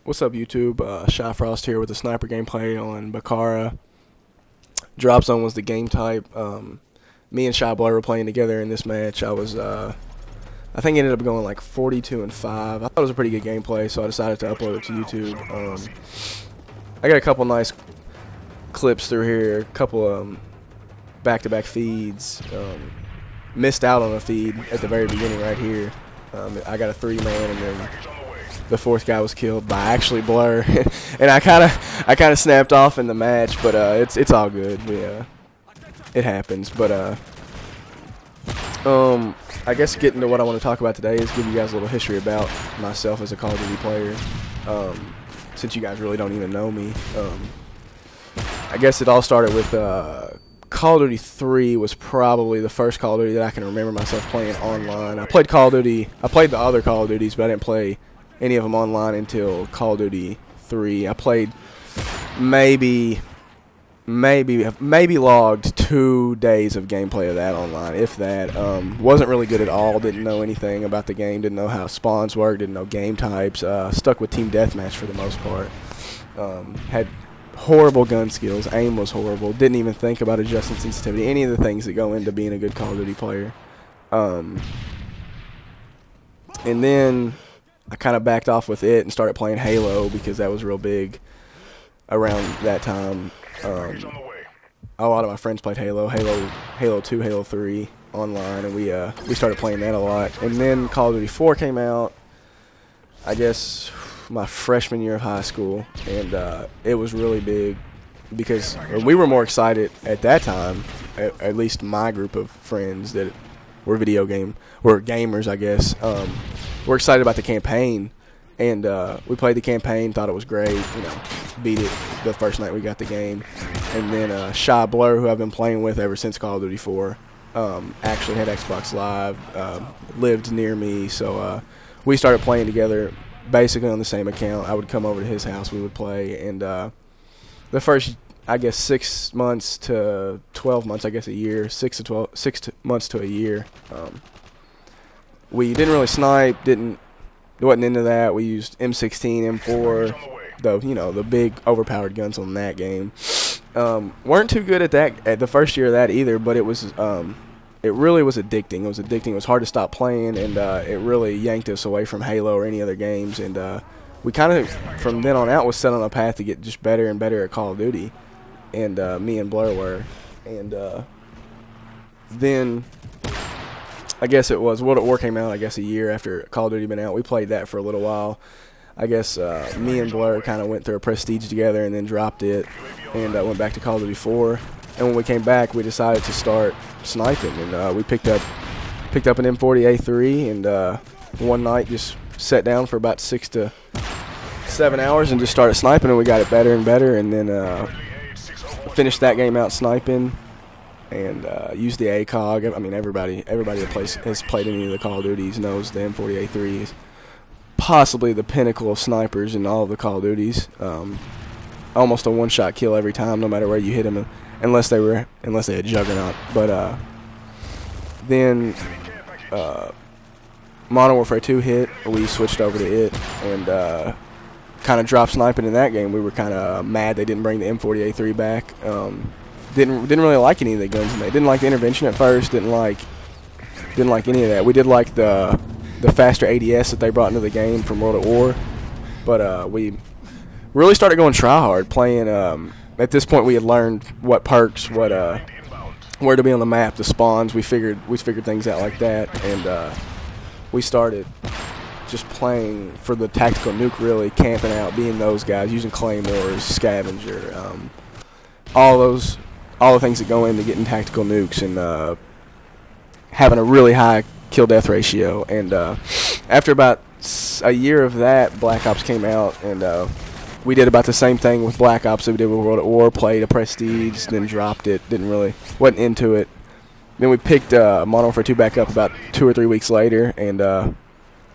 What's up, YouTube? Shy Frost here with the sniper gameplay on Bakara. Drop zone was the game type. Me and Shy Blur were playing together in this match. I think it ended up going like 42-5. I thought it was a pretty good gameplay, so I decided to upload it to YouTube. I got a couple nice clips through here, a couple back-to-back feeds. Missed out on a feed at the very beginning right here. I got a 3-man, and then the fourth guy was killed by actually Blur, and I kind of snapped off in the match, but it's all good. It happens. But I guess getting to what I want to talk about today is give you guys a little history about myself as a Call of Duty player. Since you guys really don't even know me, I guess it all started with Call of Duty 3 was probably the first Call of Duty that I can remember myself playing online. I played Call of Duty. I played the other Call of Duties, but I didn't play any of them online until Call of Duty 3. I played maybe logged 2 days of gameplay of that online, if that. Wasn't really good at all. Didn't know anything about the game. Didn't know how spawns worked. Didn't know game types. Stuck with team deathmatch for the most part. Had horrible gun skills. Aim was horrible. Didn't even think about adjusting sensitivity. Any of the things that go into being a good Call of Duty player. And then I kind of backed off with it and started playing Halo because that was real big around that time. A lot of my friends played Halo 2, Halo 3 online, and we started playing that a lot. And then Call of Duty 4 came out, I guess, my freshman year of high school, and it was really big because we were more excited at that time, at least my group of friends that were gamers, I guess. We're excited about the campaign, and we played the campaign, thought it was great, beat it the first night we got the game. And then Shy Blur, who I've been playing with ever since Call of Duty 4, actually had Xbox Live, lived near me, so we started playing together basically on the same account. I would come over to his house, we would play, and the first, I guess, 6 months to 12 months, I guess a year, 6 months to a year, we didn't really snipe, wasn't into that. We used M16, M4, the big overpowered guns on that game. Weren't too good at that at the first year of that either, but it really was addicting. It was addicting. It was hard to stop playing, and it really yanked us away from Halo or any other games. And we kind of, from then on out, was set on a path to get just better and better at Call of Duty. And me and Blur were. And then I guess it was World at War came out, I guess, a year after Call of Duty been out. We played that for a little while. I guess me and Blur kind of went through a Prestige together and then dropped it and went back to Call of Duty 4. And when we came back, we decided to start sniping, and we picked up an M40A3, and one night just sat down for about 6 to 7 hours and just started sniping, and we got it better and better, and then finished that game out sniping. And use the ACOG. I mean, everybody that has played any of the Call of Duties knows the M40A3 is possibly the pinnacle of snipers in all of the Call of Duties. Almost a one-shot kill every time, no matter where you hit them, unless they had Juggernaut. But then Modern Warfare 2 hit. We switched over to it and kind of dropped sniping in that game. We were kind of mad they didn't bring the M40A3 back. Didn't really like any of the guns in there. Didn't like the intervention at first. Didn't like any of that. We did like the faster ADS that they brought into the game from World at War, but we really started going try hard playing. At this point, we had learned what perks, where to be on the map, the spawns. We figured things out like that, and we started just playing for the tactical nuke. Really camping out, being those guys, using claymores, scavenger, all the things that go into getting tactical nukes, and having a really high kill-death ratio. And after about a year of that, Black Ops came out, and we did about the same thing with Black Ops that we did with World at War. Played a Prestige, then dropped it. Wasn't into it. Then we picked Modern Warfare 2 back up about 2 or 3 weeks later, and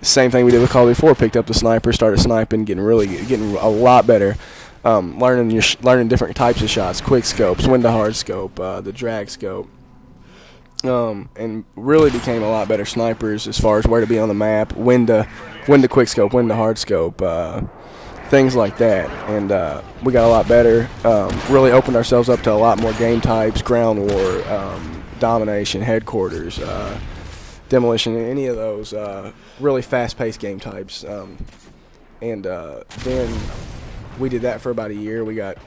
same thing we did with Call of Duty 4. Picked up the sniper, started sniping, getting a lot better. Learning different types of shots, quick scopes, when to hard scope, the drag scope, and really became a lot better snipers as far as where to be on the map, when to quick scope, when to hard scope, things like that. And we got a lot better. Really opened ourselves up to a lot more game types: ground war, domination, headquarters, demolition, any of those really fast-paced game types. And then we did that for about a year. We got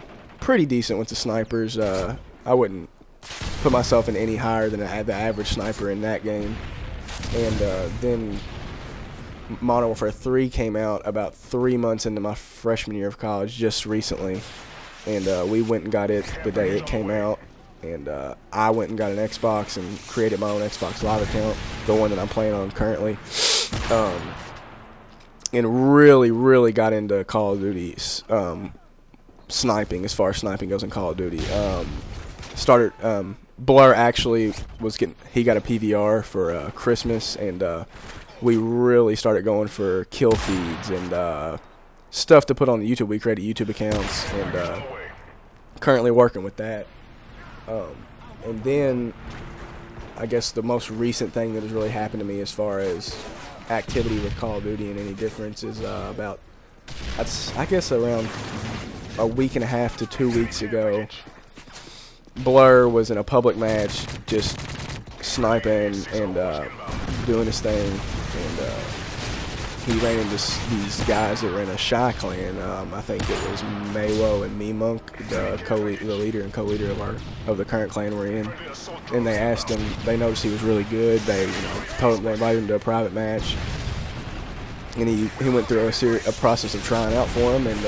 pretty decent with the snipers. I wouldn't put myself in any higher than the average sniper in that game. And then Modern Warfare 3 came out about 3 months into my freshman year of college, just recently. And we went and got it the day it came out. And I went and got an Xbox and created my own Xbox Live account, the one that I'm playing on currently. And really got into Call of Duty sniping, as far as sniping goes in Call of Duty. Blur actually he got a PVR for Christmas, and we really started going for kill feeds and stuff to put on the YouTube. We created YouTube accounts, and currently working with that. And then I guess the most recent thing that has really happened to me as far as activity with Call of Duty and any difference is about, I guess, around a week and a half to 2 weeks ago. Blur was in a public match just sniping and doing his thing, and he ran into these guys that were in a Shy clan. I think it was Maywo and Me Monk, the leader and co-leader of the current clan we're in. And they asked him. They noticed he was really good. They told him, they invited him to a private match, and he went through a process of trying out for him, and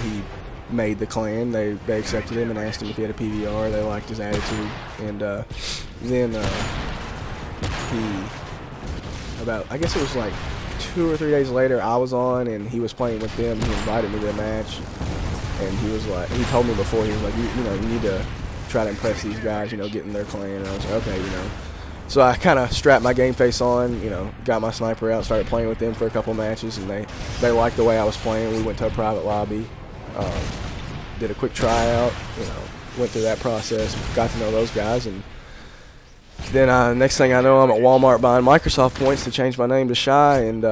he made the clan. They accepted him and asked him if he had a PVR. They liked his attitude, and then I guess it was like 2 or 3 days later, I was on and he was playing with them. He invited me to the match, and he told me before, he was like, you need to try to impress these guys, get in their clan. And I was like, okay, So I kind of strapped my game face on, got my sniper out, started playing with them for a couple matches, and they liked the way I was playing. We went to a private lobby, did a quick tryout, went through that process, got to know those guys, and then next thing I know, I'm at Walmart buying Microsoft points to change my name to Shy, and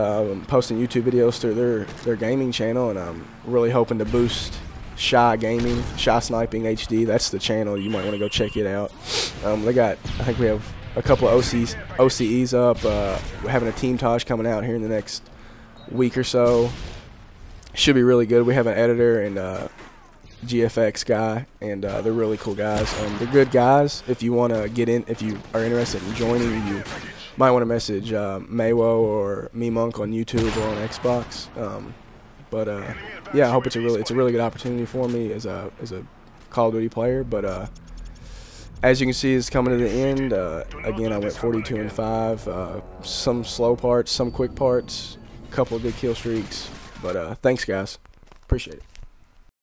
posting YouTube videos through their gaming channel, and I'm really hoping to boost Shy Gaming, Shy Sniping HD. That's the channel. You might want to go check it out. I think we have a couple of OCEs up. We're having a Team Taj coming out here in the next week or so. Should be really good. We have an editor and GFX guy, and they're really cool guys. They're good guys. If you want to get in, if you are interested in joining, you might want to message Maywo or Me Monk on YouTube or on Xbox. Yeah, I hope it's a really good opportunity for me as a Call of Duty player. But as you can see, it's coming to the end. Again, I went 42-5. Some slow parts, some quick parts, a couple of good kill streaks. But thanks, guys. Appreciate it.